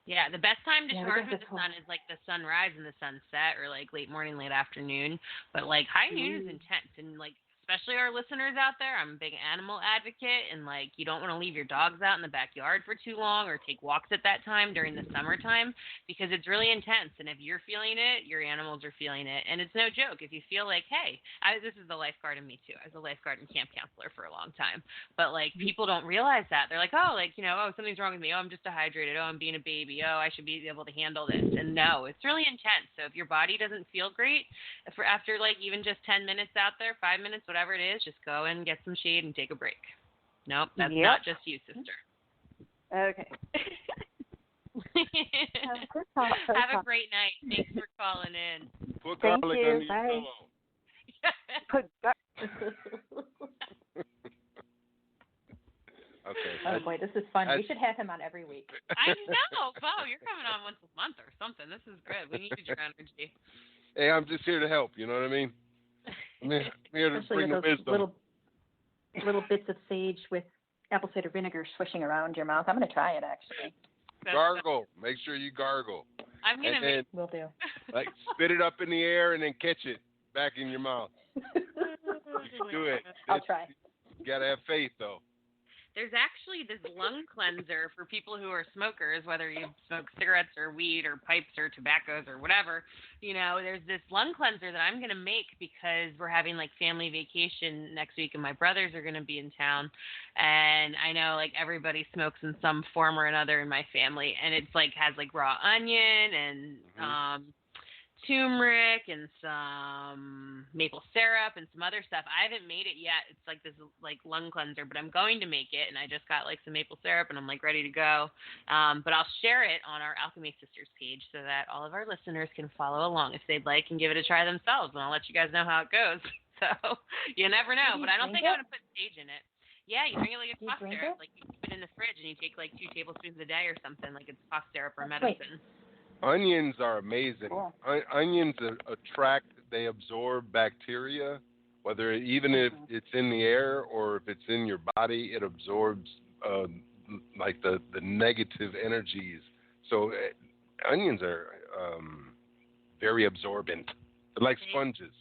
Yeah, the best time to charge with the sun is like the sunrise and the sunset, or like late morning, late afternoon. But like high noon is intense, and like especially our listeners out there, I'm a big animal advocate, and like you don't want to leave your dogs out in the backyard for too long or take walks at that time during the summertime, because it's really intense. And if you're feeling it, your animals are feeling it, and it's no joke. If you feel like, hey, this is the lifeguard in me too. I was a lifeguard and camp counselor for a long time, but like people don't realize that. They're like, oh, like, you know, oh, something's wrong with me. Oh, I'm just dehydrated. Oh, I'm being a baby. Oh, I should be able to handle this. And no, it's really intense. So if your body doesn't feel great after like even just 10 minutes out there, 5 minutes, whatever it is, just go and get some shade and take a break. Nope, that's not just you, sister. Okay. Have a great night. Thanks for calling in. Put garlic under your pillow. Okay. Oh boy, this is fun. We should have him on every week. I know, Bo. You're coming on once a month or something. This is good. We need your energy. Hey, I'm just here to help. You know what I mean? I'm here to bring the wisdom. Little bits of sage with apple cider vinegar swishing around your mouth. I'm going to try it, actually. Gargle. Make sure you gargle. I'm going to make... Will do. Like, spit it up in the air and then catch it back in your mouth. Do it. I'll try. You got to have faith, though. There's actually this lung cleanser for people who are smokers, whether you smoke cigarettes or weed or pipes or tobaccos or whatever. You know, there's this lung cleanser that I'm going to make because we're having like family vacation next week and my brothers are going to be in town. And I know like everybody smokes in some form or another in my family. And it's like has like raw onion and turmeric and some maple syrup and some other stuff. I haven't made it yet. It's like this like lung cleanser, but I'm going to make it, and I just got like some maple syrup and I'm like ready to go. But I'll share it on our Alchemy Sisters page so that all of our listeners can follow along if they'd like and give it a try themselves, and I'll let you guys know how it goes. So you never know, but I don't think I'm going to put sage in it. Yeah, you drink it like it's cough syrup. Like you keep it in the fridge and you take like 2 tablespoons a day or something, like it's cough syrup or medicine. Onions are amazing. Cool. Onions attract, they absorb bacteria, whether even if it's in the air or if it's in your body, it absorbs like the negative energies. So onions are very absorbent. They're like sponges.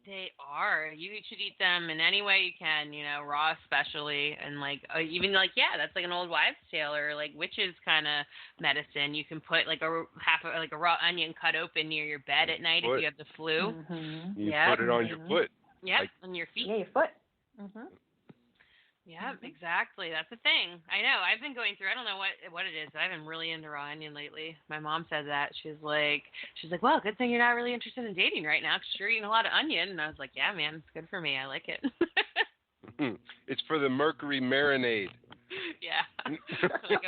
They are. You should eat them in any way you can, you know, raw especially, and like even like that's like an old wives' tale or like witches kind of medicine. You can put like a raw onion cut open near your bed at night if you have the flu. Mm-hmm. You put it on your foot. Yep, like, on your feet. Yeah, your foot. Mm-hmm. Yeah, exactly. That's the thing. I know. I've been going through. I don't know what it is. I've been really into raw onion lately. My mom said that. She's like, well, good thing you're not really interested in dating right now because you're eating a lot of onion. And I was like, yeah, man, it's good for me. I like it. It's for the mercury marinade. Yeah. Like,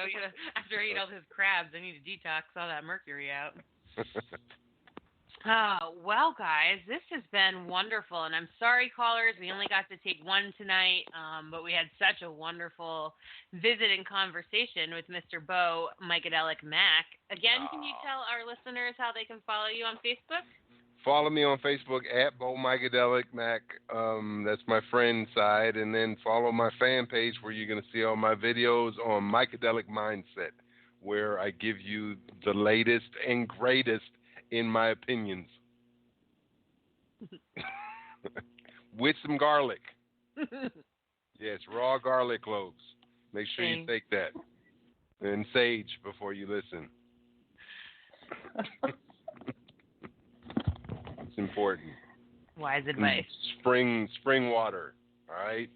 after I eat all those crabs, I need to detox all that mercury out. Oh, well, guys, this has been wonderful, and I'm sorry, callers, we only got to take one tonight, but we had such a wonderful visit and conversation with Mr. Bo Micadelic Mack. Again, can you tell our listeners how they can follow you on Facebook? Follow me on Facebook at Bo Micadelic Mack. That's my friend side, and then follow my fan page where you're going to see all my videos on Micadelic Mindset, where I give you the latest and greatest in my opinions. With some garlic. Yes, raw garlic cloves. Make sure you take that. And sage before you listen. It's important. Wise advice. Spring water, all right?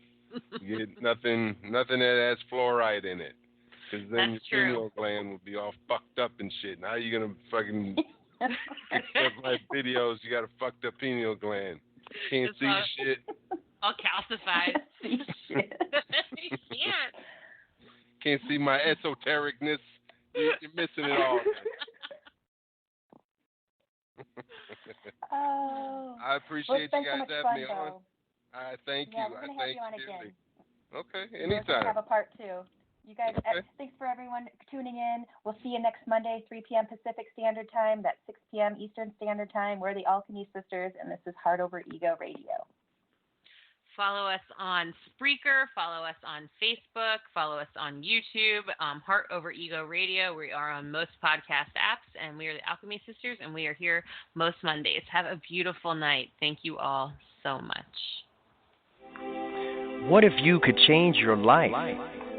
You get nothing that has fluoride in it. Because then your pineal gland will be all fucked up and shit. Now you're going to fucking Except my videos, you got a fucked up pineal gland. Can't see shit. All calcified. See shit. You can't. Can't see my esotericness. You're missing it all. Oh. I appreciate you guys having me on. Though. I thank you. Yeah, we're gonna have you on again. Okay, We're anytime. gonna have a part 2. You guys, okay. Thanks for everyone tuning in. We'll see you next Monday, 3 p.m. Pacific Standard Time. That's 6 p.m. Eastern Standard Time. We're the Alchemy Sisters, and this is Heart Over Ego Radio. Follow us on Spreaker. Follow us on Facebook. Follow us on YouTube. Heart Over Ego Radio. We are on most podcast apps, and we are the Alchemy Sisters, and we are here most Mondays. Have a beautiful night. Thank you all so much. What if you could change your life?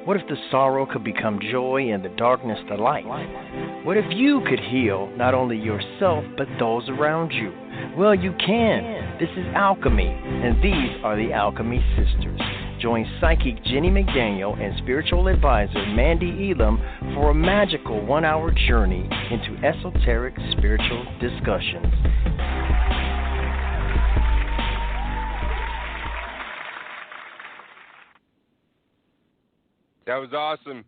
What if the sorrow could become joy and the darkness the light? What if you could heal not only yourself but those around you? Well, you can. This is Alchemy, and these are the Alchemy Sisters. Join psychic Jennie McDaniel and spiritual advisor Mandee Elam for a magical 1-hour journey into esoteric spiritual discussions. That was awesome.